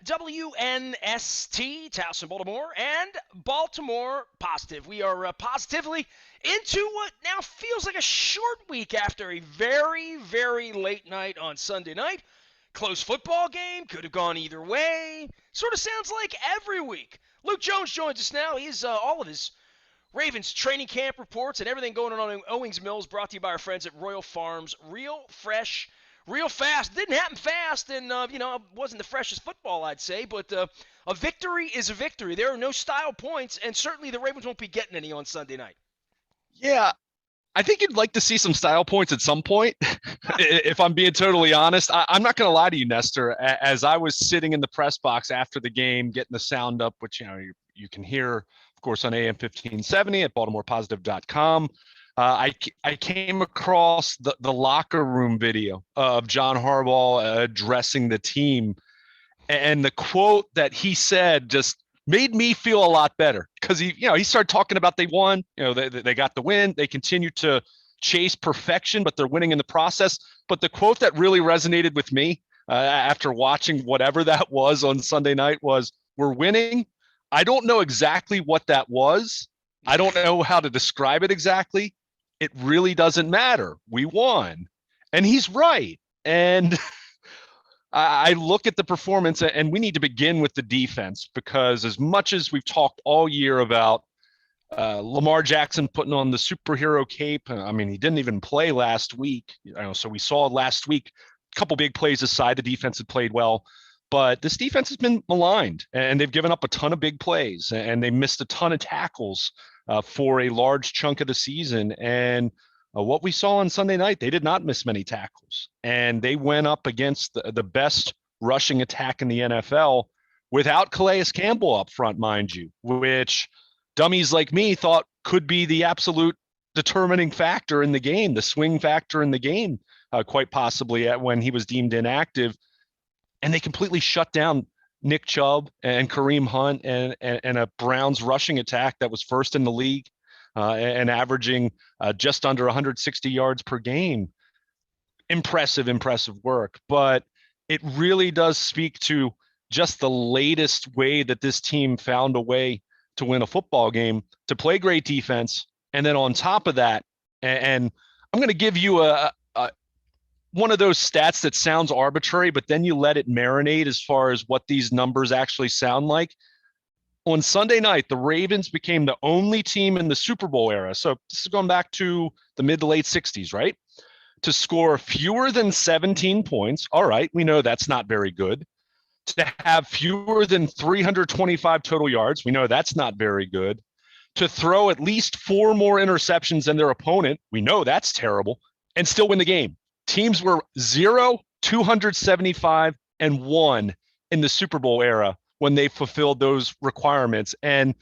WNST, Towson, Baltimore, and Baltimore Positive. We are positively into what now feels like a short week after a very, very late night on Sunday night. Close football game, could have gone either way. Sort of sounds like every week. Luke Jones joins us now. He's all of his Ravens training camp reports and everything going on in Owings Mills, brought to you by our friends at Royal Farms. Real fresh, real fast. Didn't happen fast, and it wasn't the freshest football, I'd say, but a victory is a victory. There are no style points, and certainly the Ravens won't be getting any on Sunday night. Yeah, I think you'd like to see some style points at some point. If I'm being totally honest, I'm not going to lie to you, Nestor. As I was sitting in the press box after the game, getting the sound up, which you can hear, of course, on AM 1570 at BaltimorePositive.com. I came across the locker room video of John Harbaugh addressing the team, and the quote that he said just made me feel a lot better, because he started talking about they won, they got the win, they continue to chase perfection, but they're winning in the process. But the quote that really resonated with me after watching whatever that was on Sunday night was, "We're winning. I don't know exactly what that was. I don't know how to describe it exactly. It really doesn't matter. We won." And he's right. And I look at the performance, and we need to begin with the defense, because as much as we've talked all year about Lamar Jackson putting on the superhero cape, he didn't even play last week. So we saw last week a couple big plays aside, the defense had played well, but this defense has been maligned, and they've given up a ton of big plays, and they missed a ton of tackles for a large chunk of the season. And what we saw on Sunday night, they did not miss many tackles, and they went up against the best rushing attack in the NFL without Calais Campbell up front, mind you, which dummies like me thought could be the absolute determining factor in the game, the swing factor in the game, quite possibly when he was deemed inactive. And they completely shut down Nick Chubb and Kareem Hunt and a Browns rushing attack that was first in the league and averaging just under 160 yards per game. Impressive work. But it really does speak to just the latest way that this team found a way to win a football game, to play great defense. And then on top of that, and I'm going to give you one of those stats that sounds arbitrary, but then you let it marinate as far as what these numbers actually sound like. On Sunday night, the Ravens became the only team in the Super Bowl era, so this is going back to the mid to late 60s, right, to score fewer than 17 points. All right, we know that's not very good. To have fewer than 325 total yards, we know that's not very good. To throw at least 4 more interceptions than their opponent, we know that's terrible, and still win the game. Teams were 0, 275, and 1 in the Super Bowl era when they fulfilled those requirements. And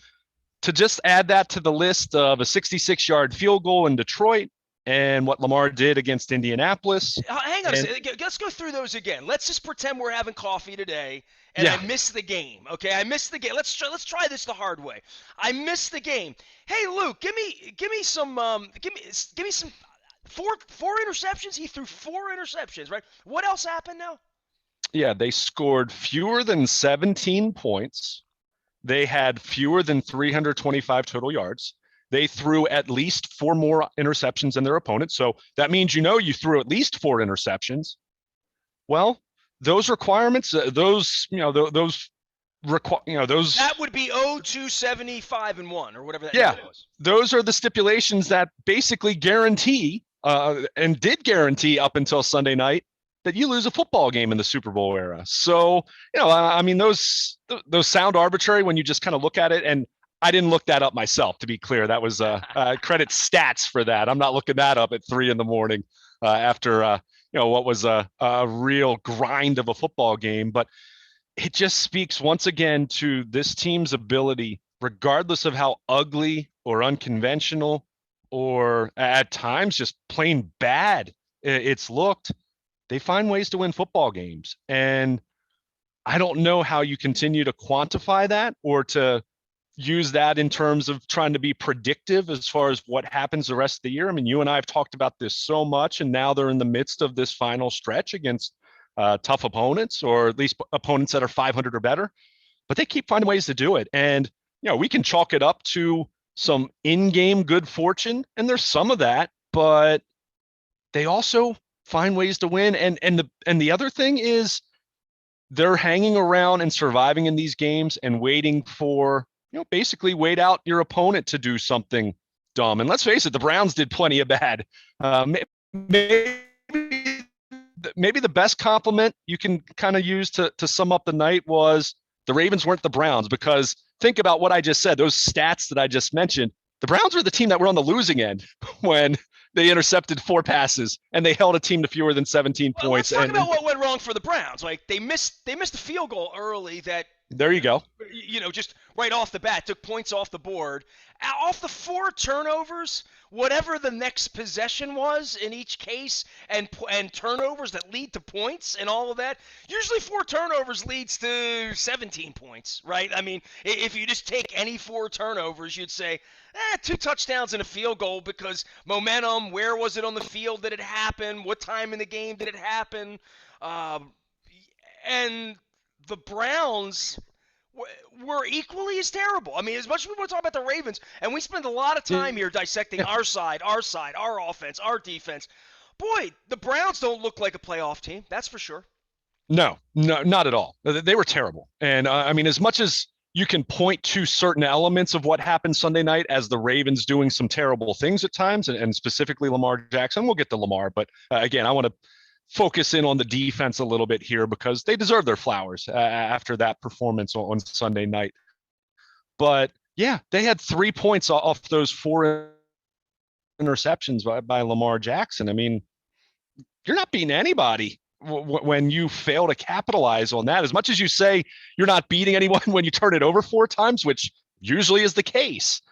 to just add that to the list of a 66-yard field goal in Detroit and what Lamar did against Indianapolis. Hang on a second. Let's go through those again. Let's just pretend we're having coffee today, and I missed the game. Okay, I missed the game. Let's try this the hard way. I missed the game. Hey, Luke, give me some four interceptions. He threw 4 interceptions, right? What else happened now? Yeah, they scored fewer than 17 points. They had fewer than 325 total yards. They threw at least 4 more interceptions than their opponent. So that means you threw at least 4 interceptions. Well, those requirements, those that would be 275 and 1 or whatever that was. Those are the stipulations that basically guarantee and did guarantee up until Sunday night that you lose a football game in the Super Bowl era. So, those sound arbitrary when you just kind of look at it. And I didn't look that up myself, to be clear. That was credit stats for that. I'm not looking that up at 3 a.m. After, what was a real grind of a football game. But it just speaks once again to this team's ability, regardless of how ugly or unconventional or at times just plain bad it's looked, they find ways to win football games. And I don't know how you continue to quantify that or to use that in terms of trying to be predictive as far as what happens the rest of the year. You and I have talked about this so much, and now they're in the midst of this final stretch against tough opponents, or at least opponents that are 500 or better. But they keep finding ways to do it. And, we can chalk it up to some in-game good fortune, and there's some of that, but they also find ways to win. And the other thing is they're hanging around and surviving in these games and waiting for, basically wait out your opponent to do something dumb. And let's face it, the Browns did plenty of bad. Maybe the best compliment you can kind of use to sum up the night was the Ravens weren't the Browns, because think about what I just said, those stats that I just mentioned. The Browns were the team that were on the losing end when they intercepted 4 passes and they held a team to fewer than 17 Well, let's points. talk about what went wrong for the Browns. Like they missed a field goal early that there you go. Just right off the bat took points off the board. Off the 4 turnovers, whatever the next possession was in each case, and turnovers that lead to points and all of that. Usually 4 turnovers leads to 17 points, right? I mean, if you just take any 4 turnovers, you'd say, 2 touchdowns and a field goal, because momentum, where was it on the field that it happened, what time in the game did it happen, and the Browns were equally as terrible. I mean, as much as we want to talk about the Ravens, and we spend a lot of time here dissecting our side, our offense, our defense. Boy, the Browns don't look like a playoff team. That's for sure. No, not at all. They were terrible. And I mean, as much as you can point to certain elements of what happened Sunday night as the Ravens doing some terrible things at times, and specifically Lamar Jackson, we'll get to Lamar. But again, I want to focus in on the defense a little bit here, because they deserve their flowers after that performance on Sunday night. But yeah, they had 3 points off those 4 interceptions by Lamar Jackson. I mean, you're not beating anybody when you fail to capitalize on that. As much as you say you're not beating anyone when you turn it over 4 times, which usually is the case,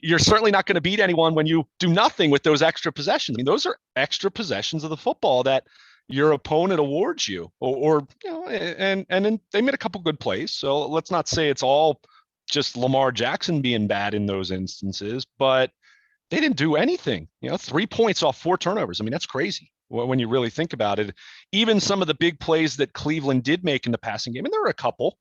you're certainly not going to beat anyone when you do nothing with those extra possessions. I mean, those are extra possessions of the football that your opponent awards you, and then they made a couple good plays. So let's not say it's all just Lamar Jackson being bad in those instances, but they didn't do anything. 3 points off 4 turnovers. I mean, that's crazy when you really think about it. Even some of the big plays that Cleveland did make in the passing game, and there were a couple,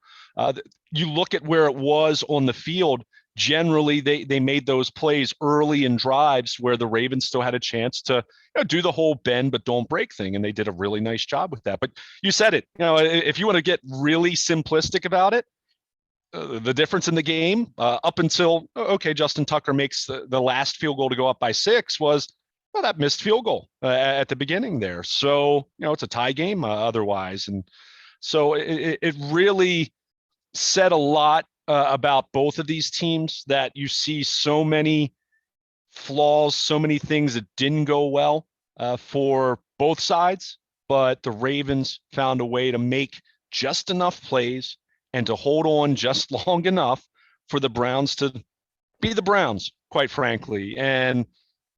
you look at where it was on the field, generally they made those plays early in drives where the Ravens still had a chance to do the whole bend but don't break thing, and they did a really nice job with that. But you said it, if you want to get really simplistic about it, the difference in the game up until, Justin Tucker makes the last field goal to go up by 6 was, that missed field goal at the beginning there. So, it's a tie game otherwise. And so it really said a lot about both of these teams, that you see so many flaws, so many things that didn't go well for both sides, but the Ravens found a way to make just enough plays and to hold on just long enough for the Browns to be the Browns, quite frankly. And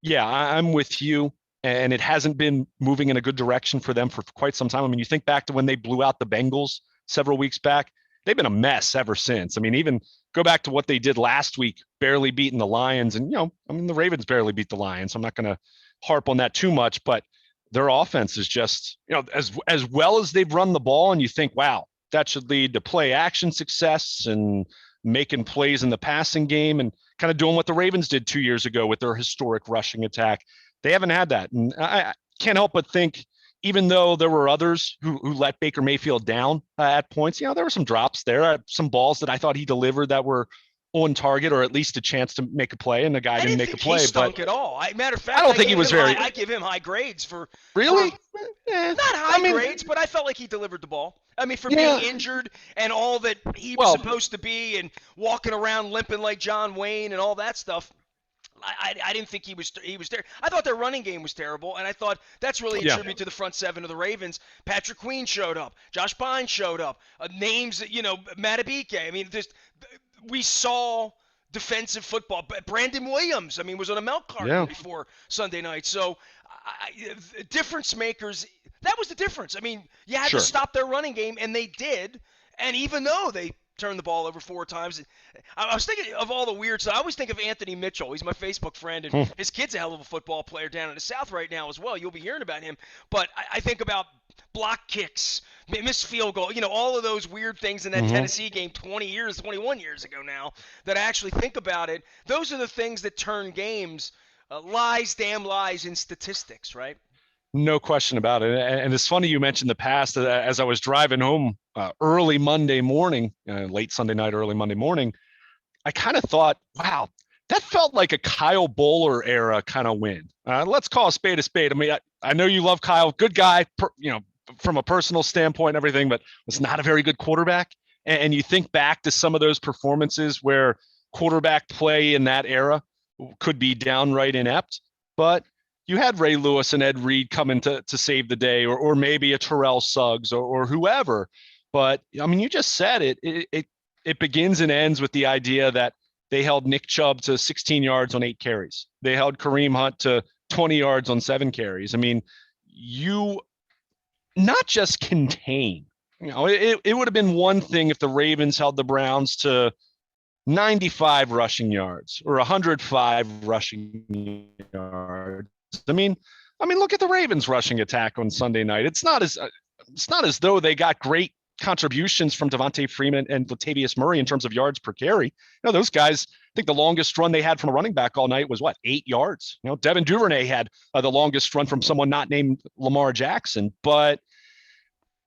yeah, I'm with you. And it hasn't been moving in a good direction for them for quite some time. I mean, you think back to when they blew out the Bengals several weeks back, they've been a mess ever since. I mean, even go back to what they did last week, barely beating the Lions. And, the Ravens barely beat the Lions. I'm not going to harp on that too much, but their offense is just, as well as they've run the ball, and you think, wow, that should lead to play action success and making plays in the passing game and kind of doing what the Ravens did 2 years ago with their historic rushing attack. They haven't had that. And I can't help but think, even though there were others who let Baker Mayfield down at points, there were some drops there, some balls that I thought he delivered that were on target, or at least a chance to make a play, and the guy didn't make a play. He stunk at all. Matter of fact, I don't think he was very. I give him high grades for really. Not high grades, but I felt like he delivered the ball. I mean, for being injured and all that he was supposed to be, and walking around limping like John Wayne and all that stuff, I didn't think he was there. I thought their running game was terrible, and I thought that's really a tribute to the front seven of the Ravens. Patrick Queen showed up. Josh Bynes showed up. Names, Matabike. I mean, we saw defensive football. Brandon Williams, was on a milk carton before Sunday night. So, difference makers, that was the difference. I mean, you had to stop their running game, and they did. And even though they turned the ball over 4 times, I was thinking of all the weird stuff. I always think of Anthony Mitchell. He's my Facebook friend, and his kid's a hell of a football player down in the South right now as well. You'll be hearing about him. But I think about block kicks, missed field goal, all of those weird things in that Mm-hmm. Tennessee game 21 years ago now that I actually think about it. Those are the things that turn games lies, damn lies in statistics, right? No question about it. And it's funny you mentioned the past. As I was driving home early Monday morning, late Sunday night, early Monday morning, I kind of thought, wow, that felt like a Kyle Bowler era kind of win. Let's call a spade a spade. I mean, I know you love Kyle, good guy, from a personal standpoint and everything, but was not a very good quarterback. And you think back to some of those performances where quarterback play in that era could be downright inept, but you had Ray Lewis and Ed Reed coming to save the day, or maybe a Terrell Suggs or whoever. But I mean, you just said it begins and ends with the idea that they held Nick Chubb to 16 yards on 8 carries. They held Kareem Hunt to 20 yards on 7 carries. I mean, you not just contain. It would have been one thing if the Ravens held the Browns to 95 rushing yards or 105 rushing yards. Look at the Ravens rushing attack on Sunday night. It's not as though they got great contributions from Devontae Freeman and Latavius Murray in terms of yards per carry. Those guys, I think the longest run they had from a running back all night was 8 yards. Devin Duvernay had the longest run from someone not named Lamar Jackson, but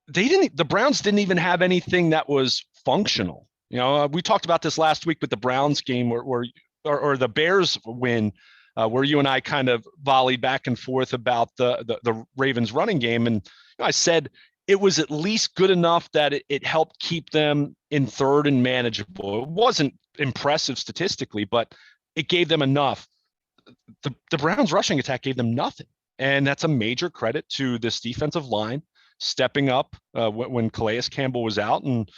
the Browns didn't even have anything that was functional. We talked about this last week with the Browns game or the Bears win, where you and I kind of volleyed back and forth about the Ravens running game. And I said it was at least good enough that it helped keep them in third and manageable. It wasn't impressive statistically, but it gave them enough. The Browns rushing attack gave them nothing. And that's a major credit to this defensive line stepping up when Calais Campbell was out. And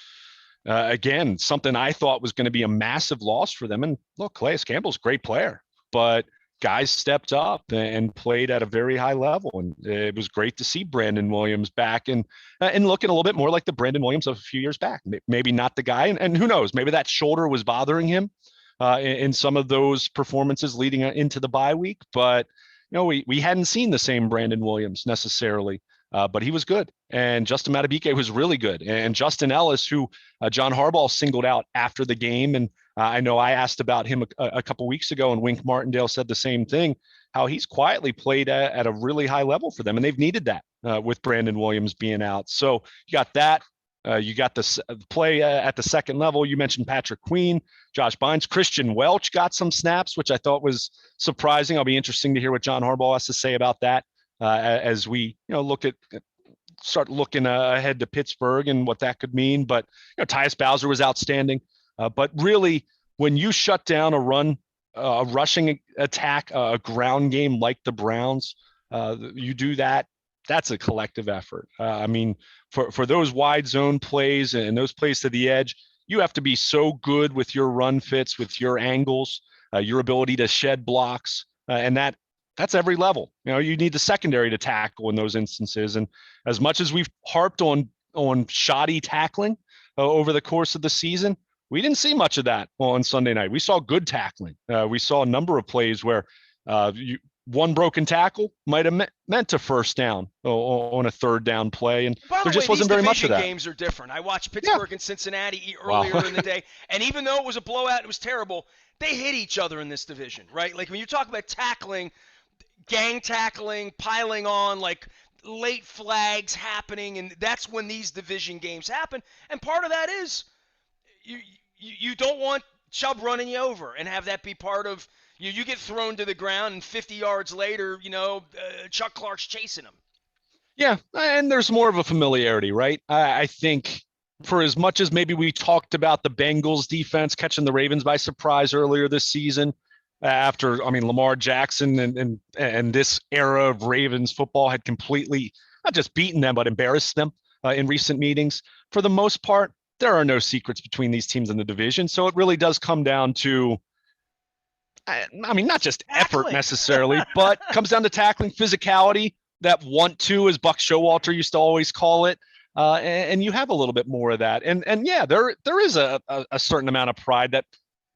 again, something I thought was going to be a massive loss for them. And look, Calais Campbell's a great player, but guys stepped up and played at a very high level. And it was great to see Brandon Williams back and looking a little bit more like the Brandon Williams of a few years back. Maybe not the guy. And who knows, maybe that shoulder was bothering him in some of those performances leading into the bye week. But, we hadn't seen the same Brandon Williams necessarily. But he was good. And Justin Madubuike was really good. And Justin Ellis, who John Harbaugh singled out after the game. And I know I asked about him a couple weeks ago, and Wink Martindale said the same thing, how he's quietly played at a really high level for them. And they've needed that with Brandon Williams being out. So you got that. You got the play at the second level. You mentioned Patrick Queen, Josh Bynes, Christian Welch got some snaps, which I thought was surprising. I'll be interesting to hear what John Harbaugh has to say about that. As we start looking ahead to Pittsburgh and what that could mean. But Tyus Bowser was outstanding. But really, when you shut down a rushing attack, a ground game like the Browns, you do that. That's a collective effort. For those wide zone plays and those plays to the edge, you have to be so good with your run fits, with your angles, your ability to shed blocks, and that's every level. You need the secondary to tackle in those instances. And as much as we've harped on shoddy tackling over the course of the season, we didn't see much of that on Sunday night. We saw good tackling. We saw a number of plays where one broken tackle might have meant a first down on a third down play. And by the there just way, wasn't very much of that. Games are different. I watched Pittsburgh and Cincinnati earlier in the day. And even though it was a blowout, it was terrible, they hit each other in this division, right? Like when you talk about tackling, gang tackling, piling on, like late flags happening, and that's when these division games happen. And part of that is you don't want Chubb running you over and have that be part of you get thrown to the ground and 50 yards later, Chuck Clark's chasing him. Yeah, and there's more of a familiarity, right? I think for as much as maybe we talked about the Bengals defense catching the Ravens by surprise earlier this season, after Lamar Jackson and this era of Ravens football had completely not just beaten them but embarrassed them in recent meetings. For the most part, there are no secrets between these teams in the division, so it really does come down to not just effort necessarily, but comes down to tackling, physicality, that want to, as Buck Showalter used to always call it. And you have a little bit more of that. And yeah, there is a certain amount of pride that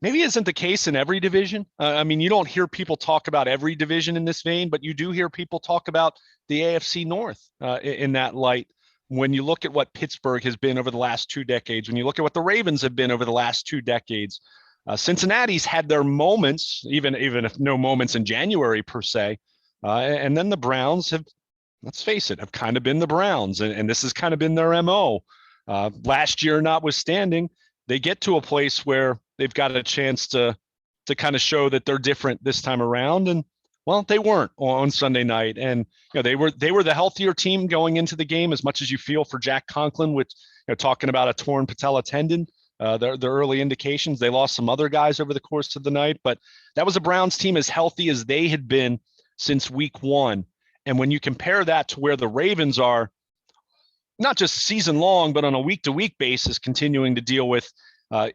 maybe isn't the case in every division. I mean, you don't hear people talk about every division in this vein, but you do hear people talk about the AFC North in that light. When you look at what Pittsburgh has been over the last 2 decades, when you look at what the Ravens have been over the last 2 decades, Cincinnati's had their moments, even if no moments in January per se, and then the Browns have, let's face it, have kind of been the Browns, and this has kind of been their MO. Last year, notwithstanding, they get to a place where they've got a chance to kind of show that they're different this time around, and well, they weren't on Sunday night, and they were the healthier team going into the game. As much as you feel for Jack Conklin, with talking about a torn patella tendon, the early indications they lost some other guys over the course of the night, but that was a Browns team as healthy as they had been since week one. And when you compare that to where the Ravens are, not just season long, but on a week to week basis, continuing to deal with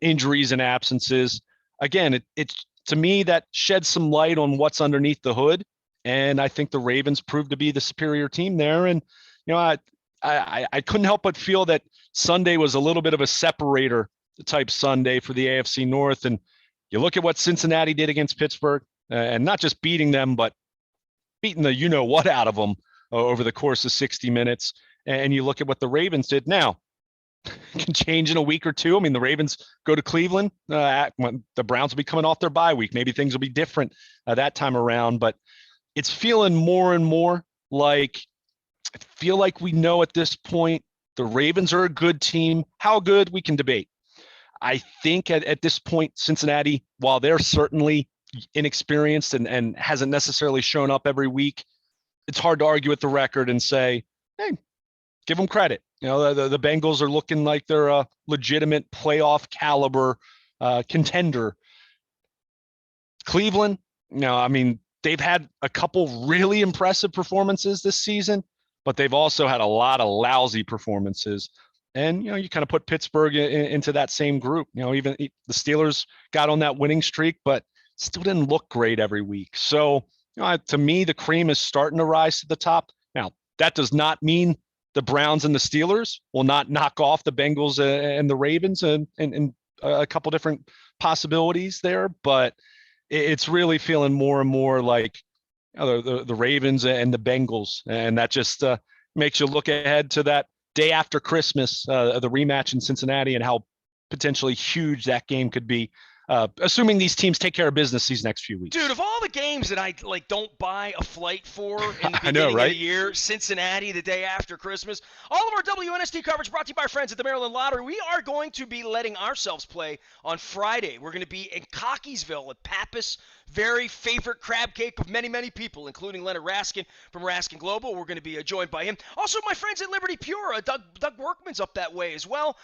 injuries and absences. Again, it's to me that sheds some light on what's underneath the hood, and I think the Ravens proved to be the superior team there. And I couldn't help but feel that Sunday was a little bit of a separator type Sunday for the AFC North. And you look at what Cincinnati did against Pittsburgh, and not just beating them, but beating the what out of them over the course of 60 minutes. And you look at what the Ravens did. Now, can change in a week or two. I mean, the Ravens go to Cleveland. When the Browns will be coming off their bye week. Maybe things will be different that time around. But it's feeling more and more like I feel like we know at this point the Ravens are a good team. How good, we can debate. I think at this point, Cincinnati, while they're certainly inexperienced and hasn't necessarily shown up every week, it's hard to argue with the record and say, hey, give them credit. The Bengals are looking like they're a legitimate playoff caliber contender. Cleveland, I mean, they've had a couple really impressive performances this season, but they've also had a lot of lousy performances. And, you kind of put Pittsburgh into that same group. Even the Steelers got on that winning streak, but still didn't look great every week. So, to me, the cream is starting to rise to the top. Now, that does not mean the Browns and the Steelers will not knock off the Bengals and the Ravens and a couple different possibilities there, but it's really feeling more and more like the Ravens and the Bengals, and that just makes you look ahead to that day after Christmas, the rematch in Cincinnati, and how potentially huge that game could be. Assuming these teams take care of business these next few weeks. Dude, of all the games that I don't buy a flight for in the beginning know, right? of the year, Cincinnati the day after Christmas, all of our WNST coverage brought to you by our friends at the Maryland Lottery. We are going to be letting ourselves play on Friday. We're going to be in Cockeysville at Pappas, very favorite crab cake of many, many people, including Leonard Raskin from Raskin Global. We're going to be joined by him. Also, my friends at Liberty Pure, Doug Workman's up that way as well.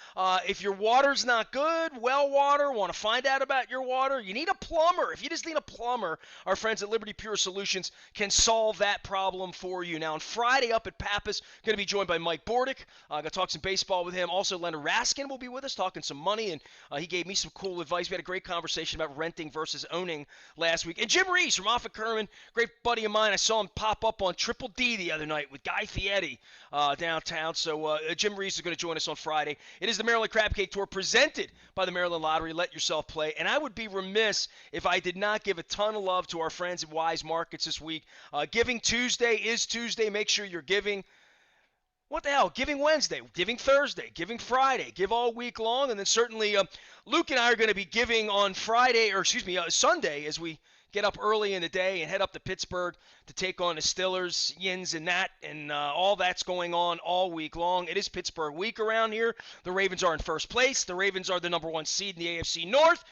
If your water's not good, well water, want to find out about your water, you need a plumber. If you just need a plumber, our friends at Liberty Pure Solutions can solve that problem for you. Now, on Friday up at Pappas, going to be joined by Mike Bordick. Going to talk some baseball with him. Also, Leonard Raskin will be with us talking some money, and he gave me some cool advice. We had a great conversation about renting versus owning last week. And Jim Reese from Offutt Kerman, great buddy of mine. I saw him pop up on Triple D the other night with Guy Fieri downtown. So Jim Reese is going to join us on Friday. It is the Maryland Crab Cake Tour presented by the Maryland Lottery. Let yourself play. And I would be remiss if I did not give a ton of love to our friends at Wise Markets this week. Giving Tuesday is Tuesday. Make sure you're giving. What the hell? Giving Wednesday, giving Thursday, giving Friday, give all week long. And then certainly Luke and I are going to be giving on Sunday as we get up early in the day and head up to Pittsburgh to take on the Steelers, Yins, and that, and all that's going on all week long. It is Pittsburgh week around here. The Ravens are in first place. The Ravens are the number one seed in the AFC North.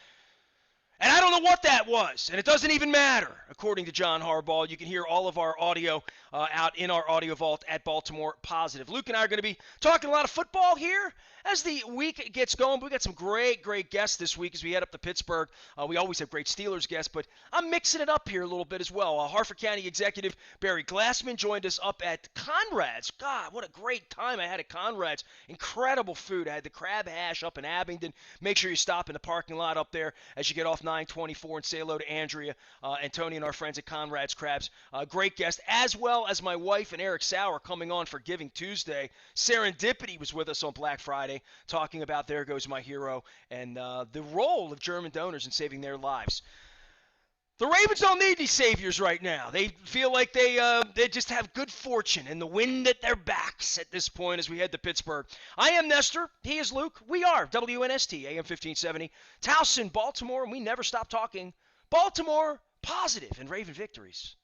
And I don't know what that was, and it doesn't even matter, according to John Harbaugh. You can hear all of our audio out in our audio vault at Baltimore Positive. Luke and I are going to be talking a lot of football here as the week gets going. We've got some great guests this week as we head up to Pittsburgh. We always have great Steelers guests, but I'm mixing it up here a little bit as well. Harford County Executive Barry Glassman joined us up at Conrad's. God, what a great time I had at Conrad's. Incredible food. I had the crab hash up in Abingdon. Make sure you stop in the parking lot up there as you get off 924, and say hello to Andrea and Tony and our friends at Conrad's Crabs. Great guest, as well as my wife and Eric Sauer coming on for Giving Tuesday. Serendipity was with us on Black Friday talking about There Goes My Hero and the role of German donors in saving their lives. The Ravens don't need these saviors right now. They feel like they just have good fortune and the wind at their backs at this point as we head to Pittsburgh. I am Nestor. He is Luke. We are WNST AM 1570, Towson, Baltimore, and we never stop talking Baltimore positive and Raven victories.